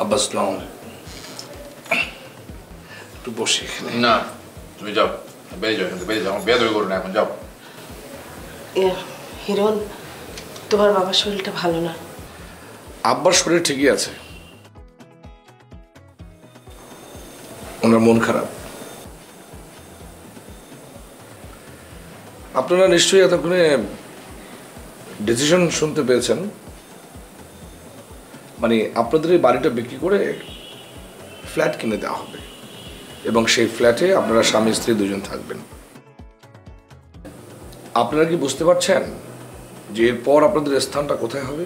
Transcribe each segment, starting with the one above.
আব্বা আসসালামু আলাইকুম। একটু বসে এখানে। না তুমি যাও, বেরিয়ে যাও, বেরিয়ে যাও, বেয়াদবি করো না এখন, যাও। হিরণ, তোমার বাবার শরীরটা ভালো না। আব্বার শরীর ঠিকই আছে, ওনার মন খারাপ। আপনারা নিশ্চয়ই এতক্ষণে ডিসিশন শুনতে পেয়েছেন, মানে আপনাদের এই বাড়িটা বিক্রি করে ফ্ল্যাট কিনে দেওয়া হবে এবং সেই ফ্ল্যাটে আপনারা স্বামী স্ত্রী দুজন থাকবেন। আপনারা কি বুঝতে পারছেন যে এরপর আপনাদের স্থানটা কোথায় হবে?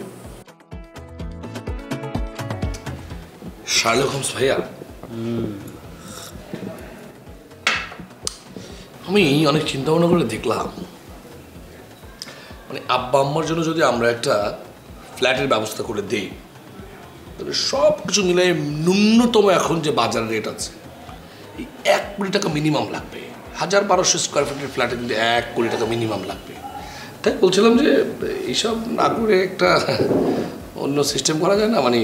শার্লক হোমস ভাইয়া, আমি অনেক চিন্তা ভাবনা করে দেখলাম, মানে আব্বা আম্মার জন্য যদি আমরা একটা ফ্ল্যাটের ব্যবস্থা করে দিই, তবে সব কিছু মিলে ন্যূনতম এখন যে বাজার রেট আছে, এই 1 কোটি টাকা মিনিমাম লাগবে। 1200 স্কোয়ার ফিটের ফ্ল্যাটে কিন্তু 1 কোটি টাকা মিনিমাম লাগবে। তাই বলছিলাম যে এইসব না করে একটা অন্য সিস্টেম করা যায় না, মানে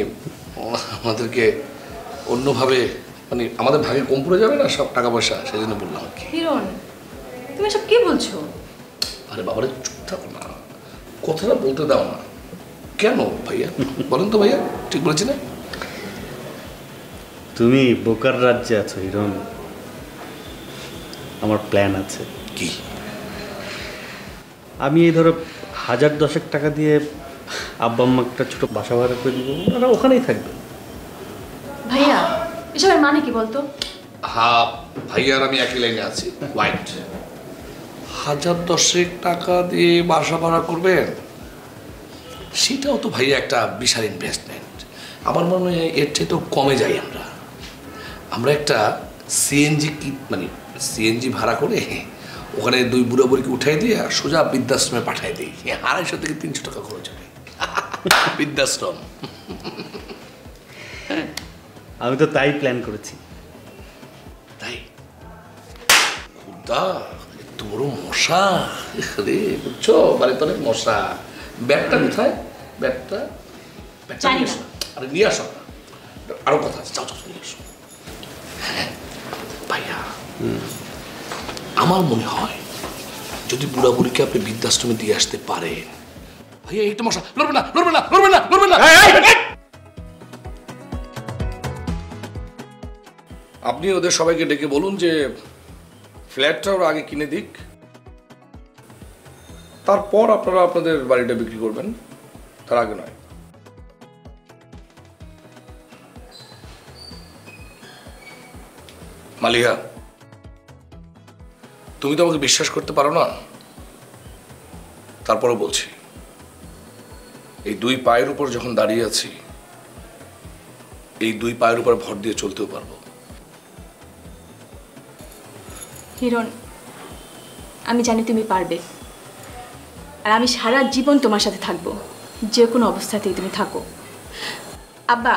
আমাদেরকে অন্যভাবে, মানে আমাদের ভাগে কম পড়ে যাবে না সব টাকা পয়সা, সেই জন্য বললাম আর কি। হিরণ, তুমি সব কি বলছো? আরে বাবারে চুপ থাকো না, কথাটা বলতে দাও না। কেন ভাইয়া বলেন তো ভাইয়া, ঠিক বলেছি না? তুমি বোকার রাজ্যে আছো হিরণ। আমার প্ল্যান আছে। কি? আমি এই ধরো 1010 টাকা দিয়ে আব্বা আম্মা একটা ছোট বাসা ভাড়া করে দিব, ওরা ওখানেই থাকবে। ভাইয়া, এসবের মানে কি বলতো? হ্যাঁ ভাইয়ার আমি একই লাইনে আছি। হোয়াইট 1010 টাকা দিয়ে বাসা ভাড়া করবেন, সেটাও তো ভাইয়া একটা বিশাল ইনভেস্টমেন্ট। আমার মনে হয় এর চেয়ে তো কমে যাই আমরা একটা সিএনজি মানে সিএনজি ভাড়া করে ওখানে 2 বুড়া বুড়িকে উঠাই দিয়ে সোজা বৃদ্ধাশ্রমে পাঠাই দিই। 250 থেকে 300 টাকা খরচ হবে বৃদ্ধাশ্রম। আমি তো তাই প্ল্যান করেছি। তাই? খুদা, এত বড় মশা রে, বুঝছো? বাড়িতে অনেক মশা। ব্যাগটা কোথায়? ব্যাগটা জানি না। আরে নিয়ে আসো, আরো কথা আছে, যাও যাও নিয়ে আসো। হ্যাঁ ভাইয়া, আমার মনে হয় যদি বুড়া বুড়িকে আপনি বৃদ্ধাশ্রমে দিয়ে আসতে পারেন, ভাইয়া একটা মশা লড়বে না, লড়বে না, লড়বে না, লড়বে না। আপনি ওদের সবাইকে ডেকে বলুন যে ফ্ল্যাটটা ওরা আগে কিনে দিক, তারপর আপনারা আপনাদের বাড়িটা বিক্রি করবেন, তার আগে নয়। মালিহা, তুমি তো আমাকে বিশ্বাস করতে পারো না, তারপরও বলছি, এই 2 পায়ের উপর যখন দাঁড়িয়ে আছি, এই 2 পায়ের উপর ভর দিয়ে চলতেও পারবো। হিরণ, আমি জানি তুমি পারবে, আর আমি সারা জীবন তোমার সাথে থাকবো, যে কোনো অবস্থাতেই তুমি থাকো। আব্বা,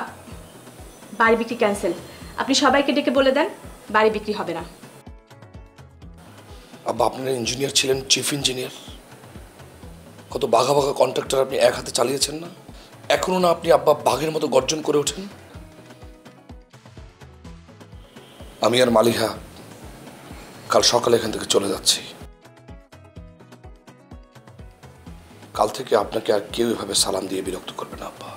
বাড়ি বিক্রি ক্যান্সেল। আপনি সবাইকে ডেকে বলে দেন বাড়ি বিক্রি হবে না। আব্বা, আপনারা ইঞ্জিনিয়ার ছিলেন, চিফ ইঞ্জিনিয়ার, কত বাঘা বাঘা কন্ট্রাক্টর আপনি এক হাতে চালিয়েছেন না? এখনো না আপনি আব্বা বাঘের মতো গর্জন করে ওঠেন? আমি আর মালিহা কাল সকালে এখান থেকে চলে যাচ্ছি। কাল থেকে আপনাকে আর কেউ এভাবে সালাম দিয়ে বিরক্ত করবে না আব্বা।